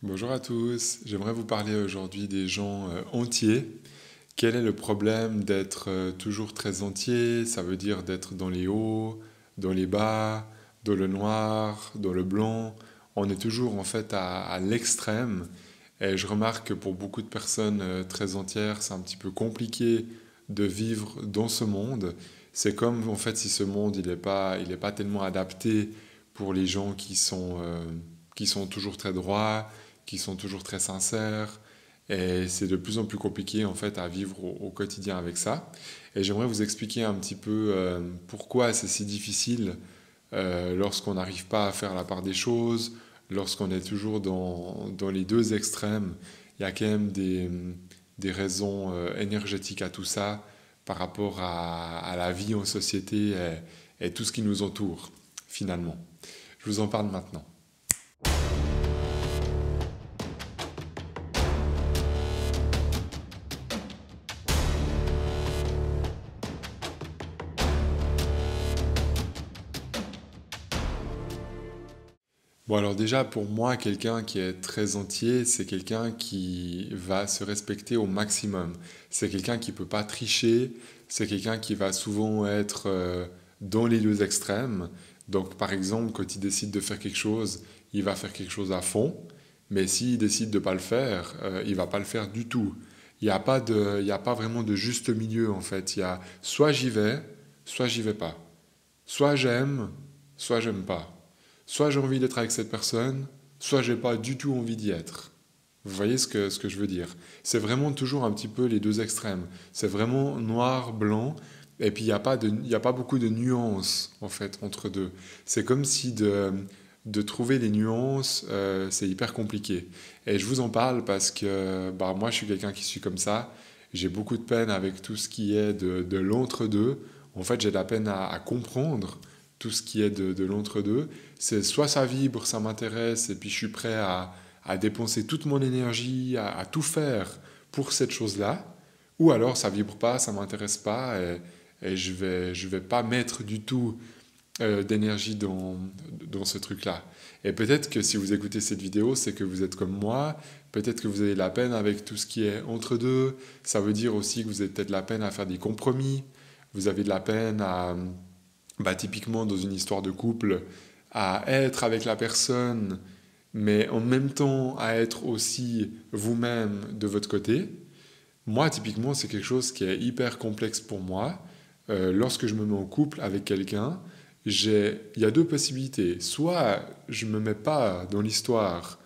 Bonjour à tous, j'aimerais vous parler aujourd'hui des gens entiers. Quel est le problème d'être toujours très entier? Ça veut dire d'être dans les hauts, dans les bas, dans le noir, dans le blanc. On est toujours en fait à l'extrême. Et je remarque que pour beaucoup de personnes très entières, c'est un petit peu compliqué de vivre dans ce monde. C'est comme en fait si ce monde il est pas tellement adapté pour les gens qui sont toujours très droits, qui sont toujours très sincères. Et c'est de plus en plus compliqué en fait à vivre au quotidien avec ça. Et j'aimerais vous expliquer un petit peu pourquoi c'est si difficile lorsqu'on n'arrive pas à faire la part des choses, lorsqu'on est toujours dans les deux extrêmes. Il y a quand même des raisons énergétiques à tout ça par rapport à la vie en société et tout ce qui nous entoure finalement. Je vous en parle maintenant. Bon, alors déjà, pour moi, quelqu'un qui est très entier, c'est quelqu'un qui va se respecter au maximum. C'est quelqu'un qui ne peut pas tricher, c'est quelqu'un qui va souvent être dans les deux extrêmes. Donc, par exemple, quand il décide de faire quelque chose, il va faire quelque chose à fond, mais s'il décide de ne pas le faire, il ne va pas le faire du tout. Il y a pas vraiment de juste milieu, en fait. Il y a soit j'y vais pas. Soit j'aime pas. Soit j'ai envie d'être avec cette personne, soit j'ai pas du tout envie d'y être. Vous voyez ce que je veux dire? C'est vraiment toujours un petit peu les deux extrêmes. C'est vraiment noir, blanc, et puis il y a pas beaucoup de nuances, en fait, entre deux. C'est comme si de trouver les nuances, c'est hyper compliqué. Et je vous en parle parce que bah, moi, je suis quelqu'un qui suis comme ça. J'ai beaucoup de peine avec tout ce qui est de l'entre-deux. En fait, j'ai de la peine à comprendre tout ce qui est de l'entre-deux. C'est soit ça vibre, ça m'intéresse, et puis je suis prêt à dépenser toute mon énergie, à tout faire pour cette chose-là, ou alors ça vibre pas, ça m'intéresse pas, et je vais pas mettre du tout d'énergie dans ce truc-là. Et peut-être que si vous écoutez cette vidéo, c'est que vous êtes comme moi, peut-être que vous avez de la peine avec tout ce qui est entre deux, ça veut dire aussi que vous avez peut-être de la peine à faire des compromis, vous avez de la peine à, bah, typiquement dans une histoire de couple, à être avec la personne, mais en même temps à être aussi vous-même de votre côté. Moi, typiquement, c'est quelque chose qui est hyper complexe pour moi. Lorsque je me mets en couple avec quelqu'un, il y a deux possibilités. Soit je ne me mets pas dans l'histoire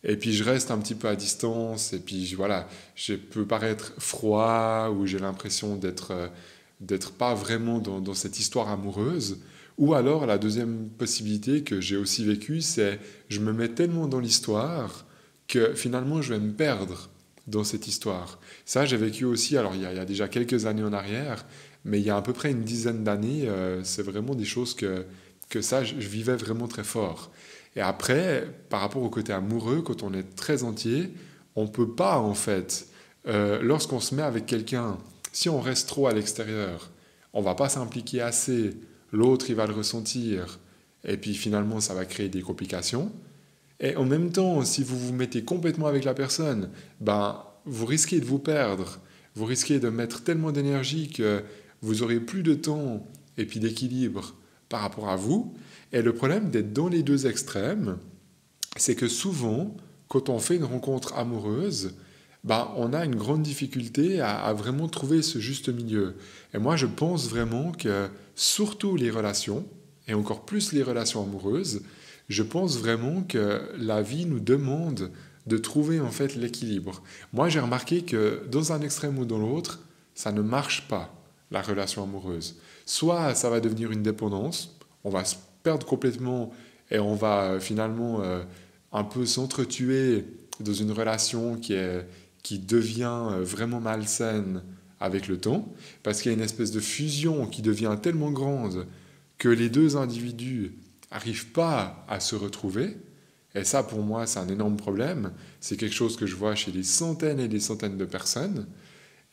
et puis je reste un petit peu à distance et puis voilà, je peux paraître froid ou j'ai l'impression d'être pas vraiment dans cette histoire amoureuse. Ou alors la deuxième possibilité que j'ai aussi vécue, c'est je me mets tellement dans l'histoire que finalement je vais me perdre dans cette histoire. Ça, j'ai vécu aussi, alors il y a déjà quelques années en arrière, mais il y a à peu près une dizaine d'années, c'est vraiment des choses que ça, je vivais vraiment très fort. Et après, par rapport au côté amoureux, quand on est très entier, on ne peut pas en fait, lorsqu'on se met avec quelqu'un, si on reste trop à l'extérieur, on va pas s'impliquer assez, l'autre il va le ressentir, et puis finalement ça va créer des complications. Et en même temps, si vous vous mettez complètement avec la personne, ben, vous risquez de vous perdre. Vous risquez de mettre tellement d'énergie que vous aurez plus de temps et puis d'équilibre par rapport à vous. Et le problème d'être dans les deux extrêmes, c'est que souvent, quand on fait une rencontre amoureuse, ben, on a une grande difficulté à vraiment trouver ce juste milieu. Et moi, je pense vraiment que surtout les relations, et encore plus les relations amoureuses, je pense vraiment que la vie nous demande de trouver en fait l'équilibre. Moi, j'ai remarqué que dans un extrême ou dans l'autre, ça ne marche pas, la relation amoureuse. Soit ça va devenir une dépendance, on va se perdre complètement et on va finalement un peu s'entretuer dans une relation qui devient vraiment malsaine avec le temps, parce qu'il y a une espèce de fusion qui devient tellement grande que les deux individus n'arrivent pas à se retrouver. Et ça, pour moi, c'est un énorme problème. C'est quelque chose que je vois chez des centaines et des centaines de personnes.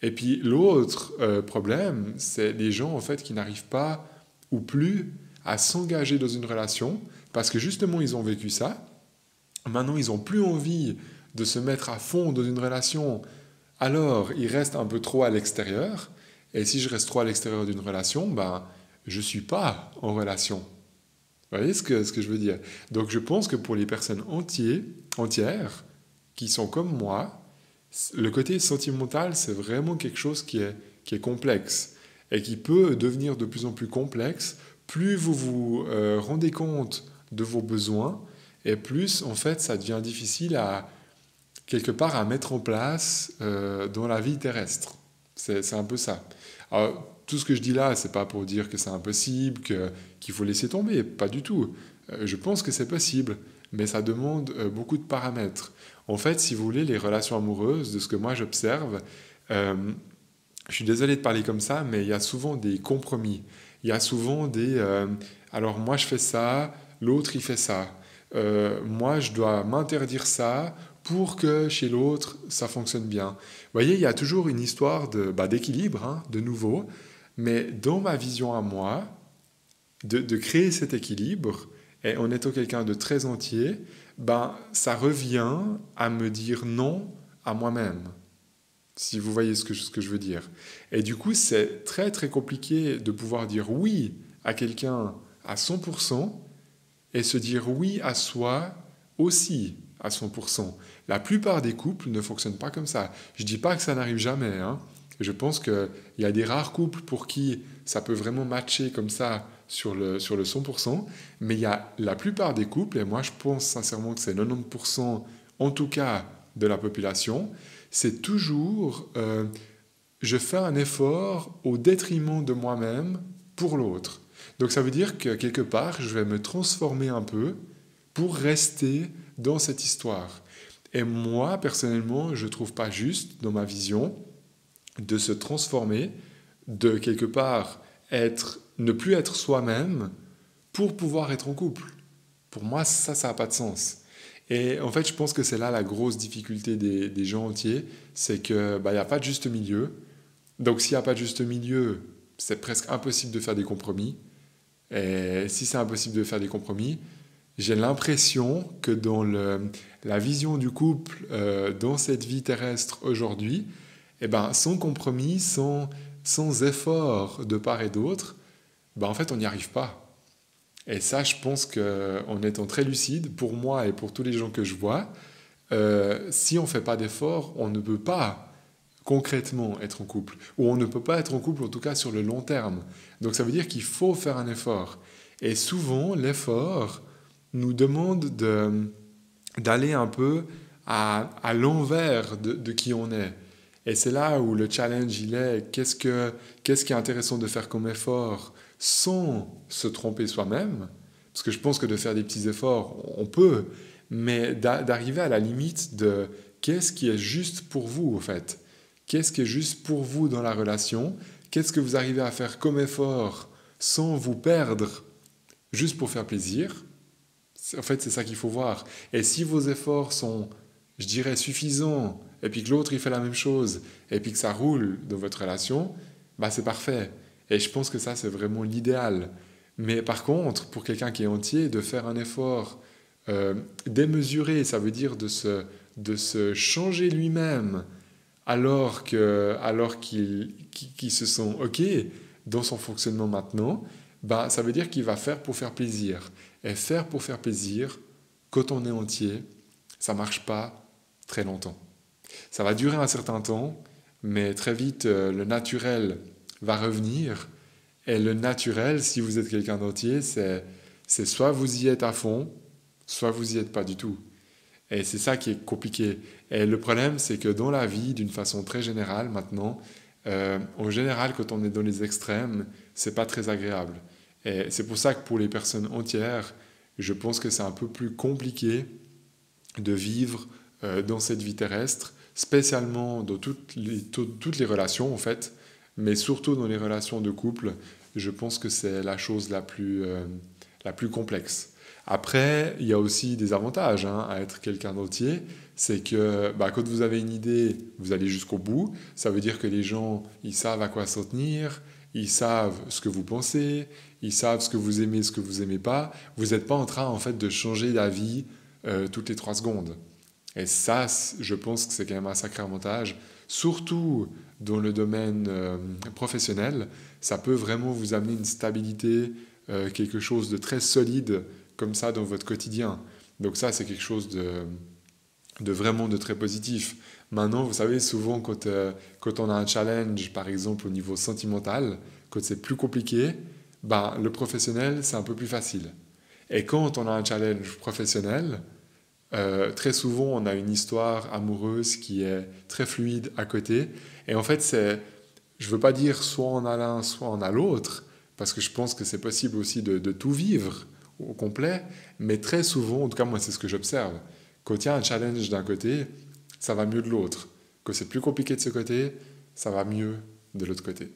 Et puis l'autre problème, c'est les gens en fait qui n'arrivent pas ou plus à s'engager dans une relation parce que justement ils ont vécu ça. Maintenant, ils n'ont plus envie de se mettre à fond dans une relation, alors ils restent un peu trop à l'extérieur. Et si je reste trop à l'extérieur d'une relation, ben, je ne suis pas en relation. Vous voyez ce que je veux dire? Donc je pense que pour les personnes entières, qui sont comme moi, le côté sentimental, c'est vraiment quelque chose qui est complexe et qui peut devenir de plus en plus complexe. Plus vous vous rendez compte de vos besoins, et plus, en fait, ça devient difficile quelque part à mettre en place dans la vie terrestre. C'est un peu ça. Alors, tout ce que je dis là, c'est pas pour dire que c'est impossible, qu'il faut laisser tomber, pas du tout. Je pense que c'est possible, mais ça demande beaucoup de paramètres. En fait, si vous voulez, les relations amoureuses, de ce que moi j'observe, euh, je suis désolé de parler comme ça, mais il y a souvent des compromis. Il y a souvent alors moi je fais ça, l'autre il fait ça. Moi je dois m'interdire ça pour que chez l'autre ça fonctionne bien. Vous voyez, il y a toujours une histoire d'équilibre, hein, de nouveau, mais dans ma vision à moi, de créer cet équilibre, et en étant quelqu'un de très entier, ben, ça revient à me dire non à moi-même, si vous voyez ce que je veux dire. Et du coup, c'est très très compliqué de pouvoir dire oui à quelqu'un à 100% et se dire oui à soi aussi à 100%. La plupart des couples ne fonctionnent pas comme ça. Je ne dis pas que ça n'arrive jamais, hein. Je pense qu'il y a des rares couples pour qui ça peut vraiment matcher comme ça sur le 100%, mais il y a la plupart des couples, et moi je pense sincèrement que c'est 90% en tout cas de la population, c'est toujours je fais un effort au détriment de moi-même pour l'autre. Donc ça veut dire que quelque part, je vais me transformer un peu pour rester dans cette histoire. Et moi, personnellement, je ne trouve pas juste, dans ma vision, de se transformer, de quelque part ne plus être soi-même pour pouvoir être en couple. Pour moi, ça n'a pas de sens. Et en fait, je pense que c'est là la grosse difficulté des gens entiers, c'est qu'il n'y a pas de juste milieu. Donc s'il n'y a pas de juste milieu, c'est presque impossible de faire des compromis. Et si c'est impossible de faire des compromis, j'ai l'impression que dans la vision du couple, dans cette vie terrestre aujourd'hui, eh ben, sans compromis, sans effort de part et d'autre, ben, en fait, on n'y arrive pas. Et ça, je pense qu'en étant très lucide, pour moi et pour tous les gens que je vois, si on ne fait pas d'effort, on ne peut pas concrètement être en couple. Ou on ne peut pas être en couple, en tout cas sur le long terme. Donc ça veut dire qu'il faut faire un effort. Et souvent, l'effort nous demande d'aller un peu à l'envers de qui on est. Et c'est là où le challenge, il est, qu'est-ce qui est intéressant de faire comme effort sans se tromper soi-même? Parce que je pense que de faire des petits efforts, on peut, mais d'arriver à la limite de qu'est-ce qui est juste pour vous, en fait. Qu'est-ce qui est juste pour vous dans la relation? Qu'est-ce que vous arrivez à faire comme effort sans vous perdre juste pour faire plaisir? En fait, c'est ça qu'il faut voir. Et si vos efforts sont, je dirais, suffisants, et puis que l'autre il fait la même chose, et puis que ça roule dans votre relation, bah c'est parfait. Et je pense que ça, c'est vraiment l'idéal. Mais par contre, pour quelqu'un qui est entier, de faire un effort démesuré, ça veut dire de se changer lui-même qu'il se sent OK dans son fonctionnement maintenant, bah, ça veut dire qu'il va faire pour faire plaisir. Et faire pour faire plaisir, quand on est entier, ça ne marche pas très longtemps. Ça va durer un certain temps, mais très vite, le naturel va revenir. Et le naturel, si vous êtes quelqu'un d'entier, c'est soit vous y êtes à fond, soit vous y êtes pas du tout. Et c'est ça qui est compliqué. Et le problème, c'est que dans la vie, d'une façon très générale maintenant, en général, quand on est dans les extrêmes, c'est pas très agréable. Et c'est pour ça que pour les personnes entières, je pense que c'est un peu plus compliqué de vivre dans cette vie terrestre, spécialement dans toutes les relations en fait, mais surtout dans les relations de couple. Je pense que c'est la chose la plus complexe. Après, il y a aussi des avantages à être quelqu'un d'entier. C'est que quand vous avez une idée, vous allez jusqu'au bout. Ça veut dire que les gens, ils savent à quoi s'en tenir, ils savent ce que vous pensez, ils savent ce que vous aimez, ce que vous n'aimez pas. Vous n'êtes pas en train, en fait, de changer d'avis toutes les 3 secondes. Et ça, je pense que c'est quand même un sacré avantage, surtout dans le domaine professionnel. Ça peut vraiment vous amener une stabilité, quelque chose de très solide comme ça dans votre quotidien. Donc ça, c'est quelque chose de vraiment de très positif. Maintenant, vous savez, souvent quand on a un challenge, par exemple au niveau sentimental, quand c'est plus compliqué, ben, le professionnel, c'est un peu plus facile. Et quand on a un challenge professionnel, très souvent, on a une histoire amoureuse qui est très fluide à côté. Et en fait, je ne veux pas dire soit on a l'un, soit on a l'autre, parce que je pense que c'est possible aussi de tout vivre au complet. Mais très souvent, en tout cas, moi, c'est ce que j'observe. Quand il y a un challenge d'un côté, ça va mieux de l'autre. Quand c'est plus compliqué de ce côté, ça va mieux de l'autre côté.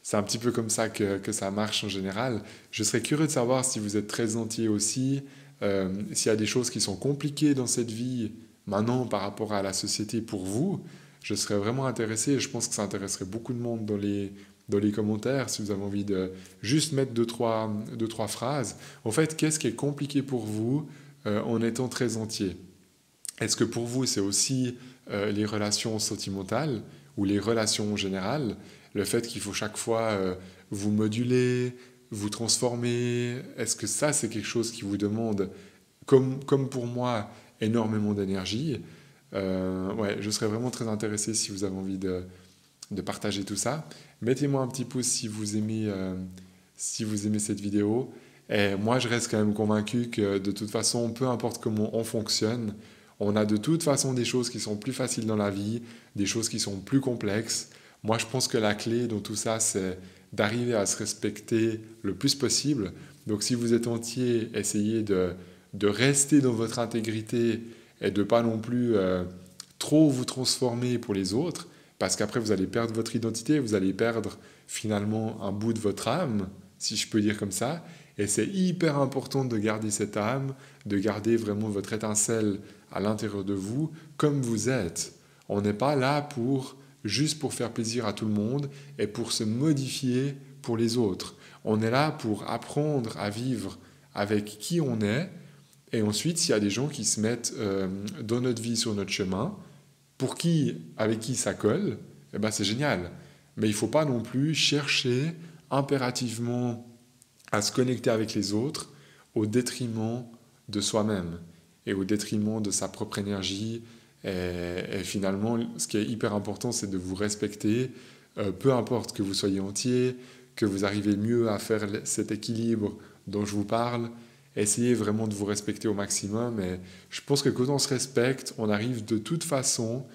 C'est un petit peu comme ça que ça marche en général. Je serais curieux de savoir si vous êtes très entier aussi, s'il y a des choses qui sont compliquées dans cette vie maintenant par rapport à la société pour vous. Je serais vraiment intéressé et je pense que ça intéresserait beaucoup de monde dans les commentaires si vous avez envie de juste mettre deux, trois phrases. En fait, qu'est-ce qui est compliqué pour vous en étant très entier? Est-ce que pour vous, c'est aussi les relations sentimentales ou les relations en général? Le fait qu'il faut chaque fois vous moduler, vous transformer, est-ce que ça, c'est quelque chose qui vous demande, comme pour moi, énormément d'énergie? Ouais, je serais vraiment très intéressé si vous avez envie de partager tout ça. Mettez-moi un petit pouce si vous aimez cette vidéo. Et moi, je reste quand même convaincu que de toute façon, peu importe comment on fonctionne, on a de toute façon des choses qui sont plus faciles dans la vie, des choses qui sont plus complexes. Moi, je pense que la clé dans tout ça, c'est d'arriver à se respecter le plus possible. Donc, si vous êtes entier, essayez de rester dans votre intégrité et de pas non plus trop vous transformer pour les autres, parce qu'après, vous allez perdre votre identité, vous allez perdre finalement un bout de votre âme, si je peux dire comme ça. Et c'est hyper important de garder cette âme, de garder vraiment votre étincelle à l'intérieur de vous, comme vous êtes. On n'est pas là juste pour faire plaisir à tout le monde et pour se modifier pour les autres. On est là pour apprendre à vivre avec qui on est. Et ensuite, s'il y a des gens qui se mettent dans notre vie, sur notre chemin, avec qui ça colle, eh ben c'est génial. Mais il ne faut pas non plus chercher impérativement à se connecter avec les autres au détriment de soi-même et au détriment de sa propre énergie. Et finalement, ce qui est hyper important, c'est de vous respecter, peu importe que vous soyez entier, que vous arrivez mieux à faire cet équilibre dont je vous parle. Essayez vraiment de vous respecter au maximum. Et je pense que quand on se respecte, on arrive de toute façon,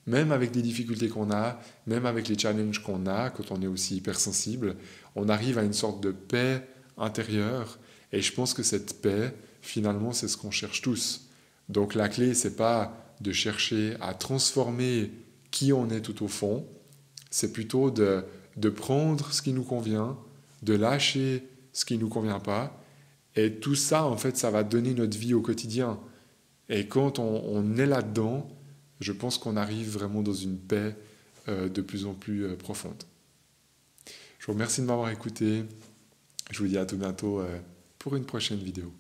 même avec les difficultés qu'on a, même avec les challenges qu'on a, quand on est aussi hypersensible, on arrive à une sorte de paix intérieure. Et je pense que cette paix, finalement, c'est ce qu'on cherche tous. Donc la clé, c'est pas de chercher à transformer qui on est tout au fond, c'est plutôt de prendre ce qui nous convient, de lâcher ce qui ne nous convient pas. Et tout ça, en fait, ça va donner notre vie au quotidien. Et quand on est là-dedans, je pense qu'on arrive vraiment dans une paix de plus en plus profonde. Je vous remercie de m'avoir écouté. Je vous dis à tout bientôt pour une prochaine vidéo.